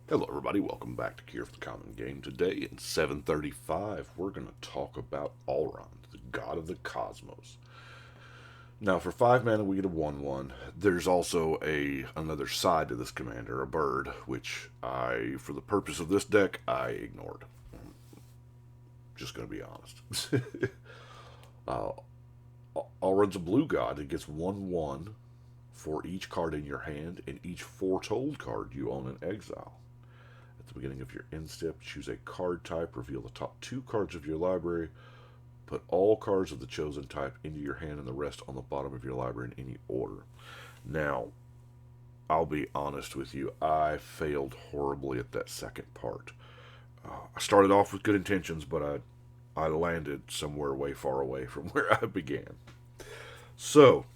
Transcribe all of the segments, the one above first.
Hello everybody, welcome back to Cure for the Common Game. Today in 735, we're going to talk about Alrund, the god of the cosmos. Now for 5 mana we get a 1-1. There's also another side to this commander, a bird, which for the purpose of this deck, I ignored. Just going to be honest. uh, Alrund's a blue god. It gets 1-1 for each card in your hand and each foretold card you own in exile. At the beginning of your end step, choose a card type, reveal the top 2 cards of your library, put all cards of the chosen type into your hand and the rest on the bottom of your library in any order. Now, I'll be honest with you, I failed horribly at that second part. I started off with good intentions, but I landed somewhere way far away from where I began. So,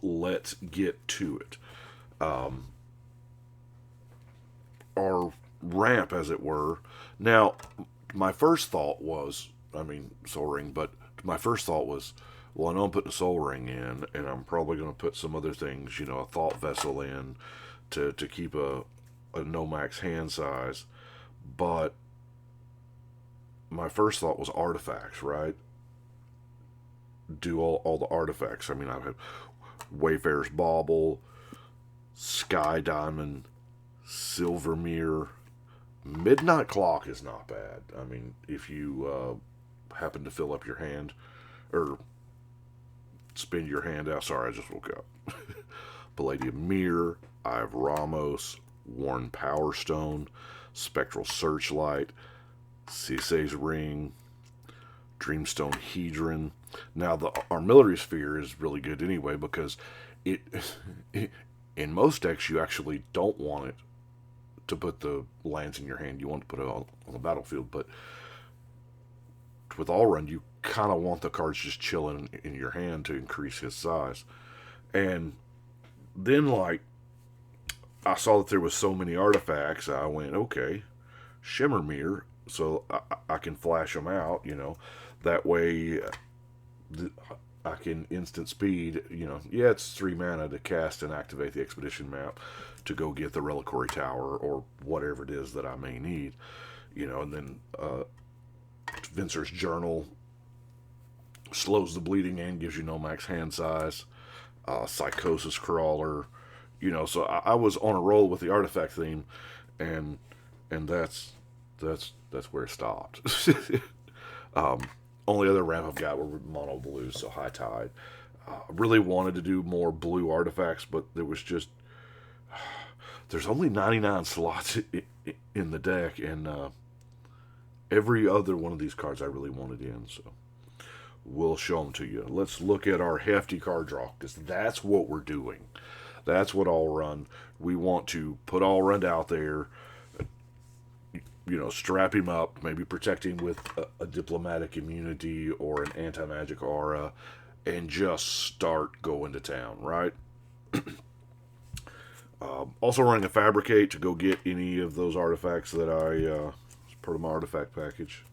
let's get to it. Our ramp, as it were. Now, my first thought was, Soul Ring, but my first thought was, well, I know I'm putting a Soul Ring in, and I'm probably going to put some other things, a Thought Vessel in to keep a no max hand size. But my first thought was artifacts, right? Do all the artifacts. I have Wayfarer's Bauble, Sky Diamond, Silver Mirror. Midnight Clock is not bad. If you happen to fill up your hand or spin your hand out. Sorry, I just woke up. Palladium Mirror, Eye of Ramos, Worn Power Stone, Spectral Searchlight, Cisse's Ring, Dreamstone Hedron. Now, the Armillary Sphere is really good anyway because it in most decks you actually don't want it to put the lands in your hand. You want to put it on the battlefield, but with Alrund, you kind of want the cards just chilling in your hand to increase his size. And then, I saw that there was so many artifacts, I went, okay, Shimmer Mirror, so I can flash them out, That way, I can instant speed, yeah, it's 3 mana to cast and activate the expedition map to go get the Reliquary Tower or whatever it is that I may need, and then Vincer's Journal slows the bleeding and gives you no max hand size. Psychosis Crawler, so I was on a roll with the artifact theme, and that's where it stopped. Only other ramp I've got were mono blues, so High Tide. I really wanted to do more blue artifacts, but there's only 99 slots in the deck, and every other one of these cards I really wanted in, so we'll show them to you. Let's look at our hefty card draw, because that's what we're doing. That's what Alrund. We want to put Alrund out there, strap him up, maybe protect him with a diplomatic immunity or an anti-magic aura, and just start going to town, right? Also running a Fabricate to go get any of those artifacts that as part of my artifact package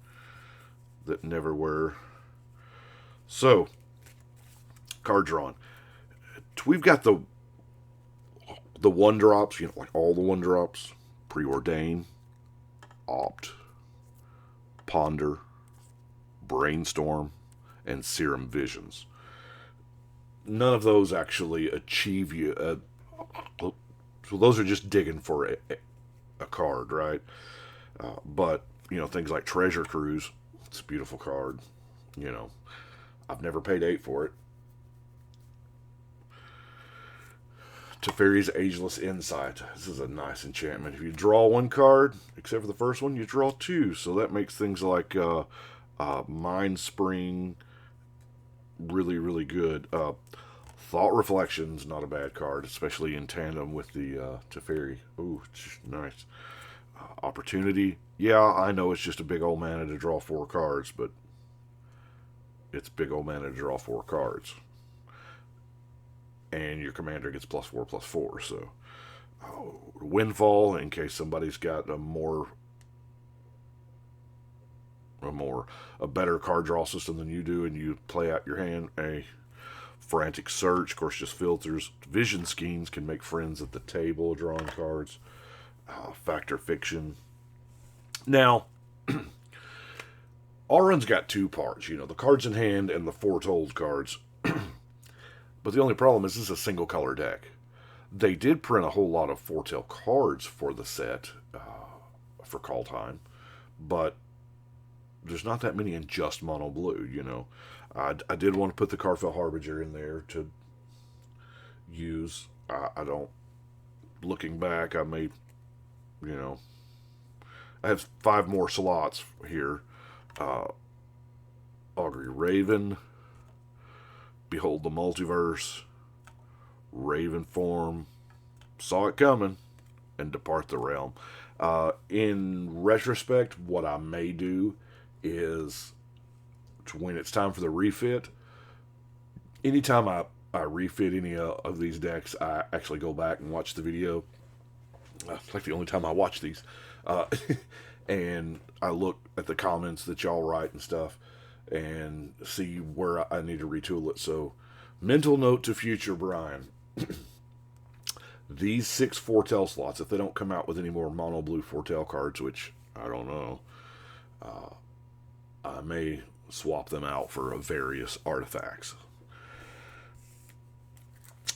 that never were. So, card drawn. We've got the 1-drops, like all the 1-drops. Preordain, Opt, Ponder, Brainstorm, and Serum Visions. None of those actually achieve you. So those are just digging for a card, right? But, things like Treasure Cruise, it's a beautiful card. I've never paid 8 for it. Teferi's Ageless Insight. This is a nice enchantment. If you draw 1 card, except for the first one, you draw 2. So that makes things like Mind Spring really, really good. Thought Reflection's not a bad card, especially in tandem with the Teferi. Ooh, nice. Opportunity. Yeah, I know it's just a big old mana to draw 4 cards, but it's big old mana to draw 4 cards. And your commander gets +4/+4. So, Windfall, in case somebody's got a better card draw system than you do, and you play out your hand. A Frantic Search, of course, just filters. Vision Schemes can make friends at the table drawing cards. Factor Fiction. Now, Alrund's got two parts, the cards in hand and the Foretell cards. But the only problem is this is a single color deck. They did print a whole lot of Foretell cards for the set for call time, but there's not that many in just mono blue. I did want to put the Carfell Harbinger in there to use. I don't. Looking back, I may, I have 5 more slots here. Augury Raven, Behold the Multiverse, Raven Form, Saw It Coming, and Depart the Realm. In retrospect, what I may do is, when it's time for the refit, anytime I refit any of these decks, I actually go back and watch the video. It's like the only time I watch these. And I look at the comments that y'all write and stuff and see where I need to retool it. So, mental note to future Brian. These 6 Foretell slots, if they don't come out with any more mono blue Foretell cards, which I don't know, I may swap them out for various artifacts.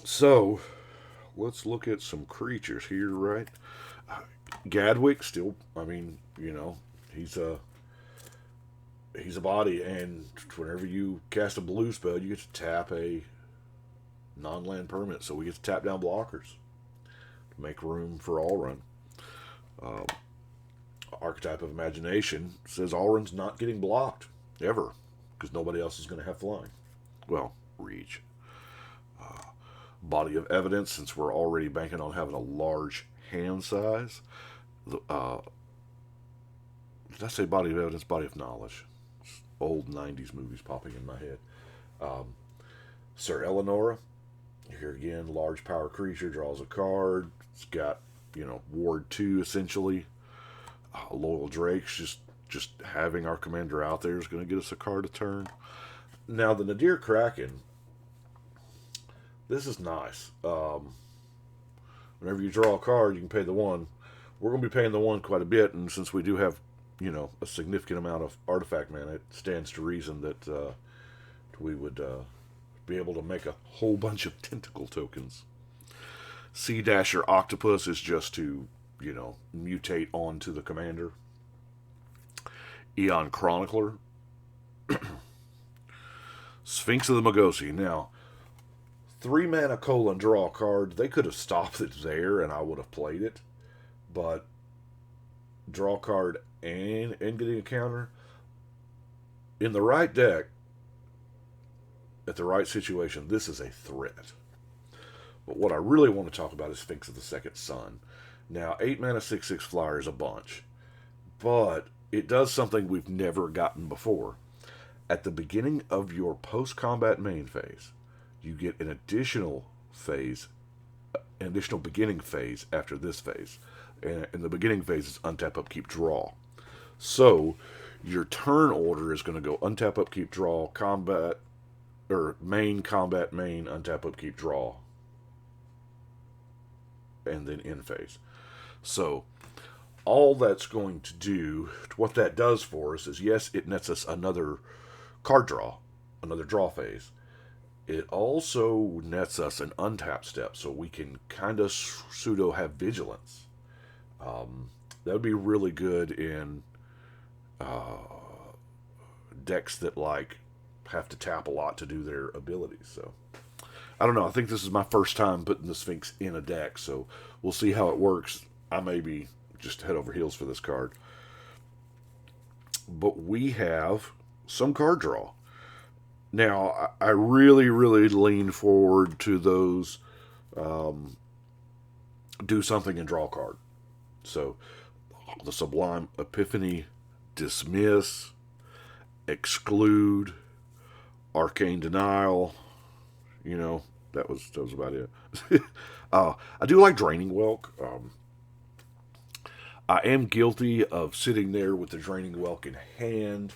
So, let's look at some creatures here, right? Gadwick still, he's a body, and whenever you cast a blue spell, you get to tap a non-land permanent, so we get to tap down blockers to make room for Alrund. Archetype of Imagination says Alrund's not getting blocked, ever, because nobody else is going to have flying. Well, reach. Body of Evidence, since we're already banking on having a large hand size. Did I say Body of Evidence? Body of Knowledge. Old 90s movies popping in my head. Sir Eleonora. Here again, large power creature, draws a card. It's got, Ward 2 essentially. Loyal Drakes, just having our commander out there is going to get us a card a turn. Now, the Nadir Kraken. This is nice. Whenever you draw a card, you can pay the 1. We're going to be paying the 1 quite a bit, and since we do have, a significant amount of artifact mana, it stands to reason that we would be able to make a whole bunch of tentacle tokens. Sea Dasher Octopus is just to, mutate onto the commander. Eon Chronicler. Sphinx of the Magosi. Now, 3 mana colon draw a card. They could have stopped it there and I would have played it. But draw a card and getting a counter. In the right deck, at the right situation, this is a threat. But what I really want to talk about is Sphinx of the Second Sun. Now, 8 mana 6/6 flyer is a bunch. But it does something we've never gotten before. At the beginning of your post-combat main phase, you get an additional beginning phase after this phase. And the beginning phase is untap, upkeep, draw. So, your turn order is going to go untap, upkeep, draw, combat, or main, combat, main, untap, upkeep, draw. And then end phase. So, all that's going to do, what that does for us is, yes, it nets us another card draw, another draw phase. It also nets us an untap step, so we can kind of pseudo have vigilance. That would be really good in decks that have to tap a lot to do their abilities. So I don't know. I think this is my first time putting the Sphinx in a deck, so we'll see how it works. I may be just head over heels for this card. But we have some card draw. Now, I really, really lean forward to those do something and draw a card. So, the Sublime Epiphany, Dismiss, Exclude, Arcane Denial. That was about it. I do like Draining Welk. I am guilty of sitting there with the Draining Welk in hand,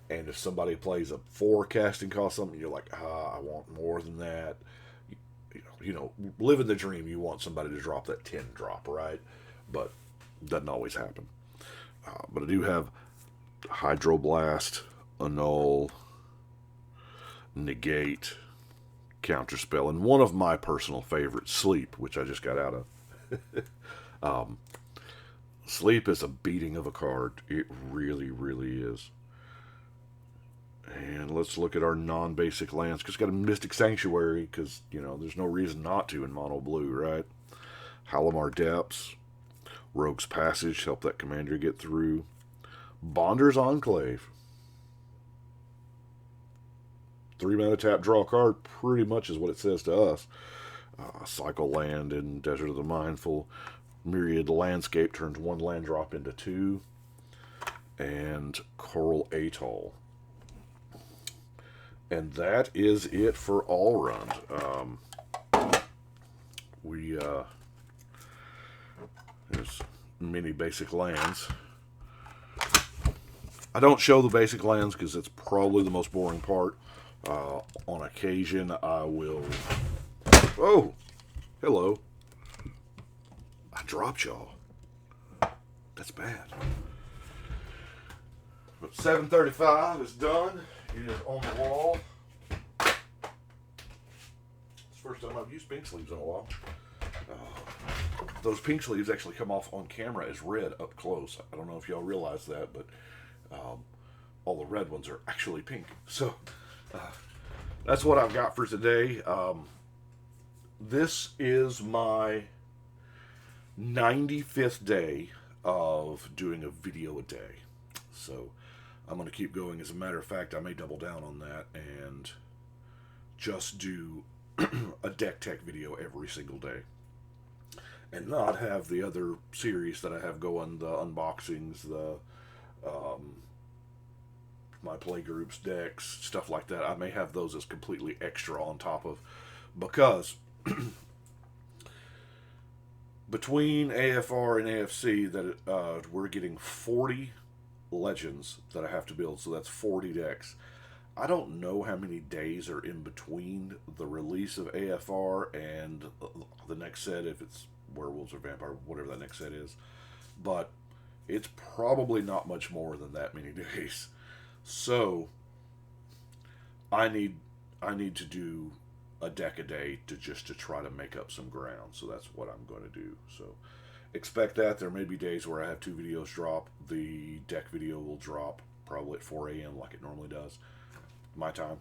and if somebody plays a 4 casting cost something, you're like, I want more than that. Living the dream, you want somebody to drop that 10 drop, right? But Doesn't always happen. But I do have Hydroblast, Annul, Negate, Counterspell, and one of my personal favorites, Sleep, which I just got out of. Sleep is a beating of a card. It really, really is. And let's look at our non-basic lands. Because it's got a Mystic Sanctuary, because, there's no reason not to in mono blue, right? Halimar Depths, Rogue's Passage, help that commander get through. Bonder's Enclave. 3-mana tap, draw a card, pretty much is what it says to us. Cycle land in Desert of the Mindful. Myriad Landscape turns 1 land drop into 2. And Coral Atoll. And that is it for Alrund. There's many basic lands. I don't show the basic lands because it's probably the most boring part. On occasion, I will... Oh! Hello. I dropped y'all. That's bad. But 735 is done. It is on the wall. It's the first time I've used pink sleeves in a while. Those pink sleeves actually come off on camera as red up close. I don't know if y'all realize that, but all the red ones are actually pink. So that's what I've got for today. This is my 95th day of doing a video a day. So I'm going to keep going. As a matter of fact, I may double down on that and just do a deck tech video every single day. And not have the other series that I have going, the unboxings, the my play groups, decks, stuff like that. I may have those as completely extra on top of, because between AFR and AFC that we're getting 40 legends that I have to build, so that's 40 decks. I don't know how many days are in between the release of AFR and the next set, if it's Werewolves or Vampire, whatever that next set is, but it's probably not much more than that many days. So I need to do a deck a day to try to make up some ground. So that's what I'm going to do. So expect that. There may be days where I have 2 videos drop. The deck video will drop probably at 4 a.m. like it normally does, my time,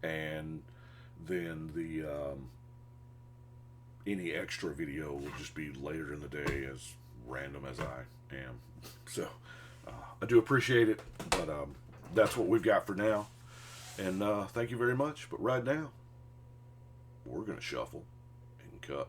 and then the any extra video will just be later in the day, as random as I am. So I do appreciate it, but that's what we've got for now. And thank you very much. But right now, we're going to shuffle and cut.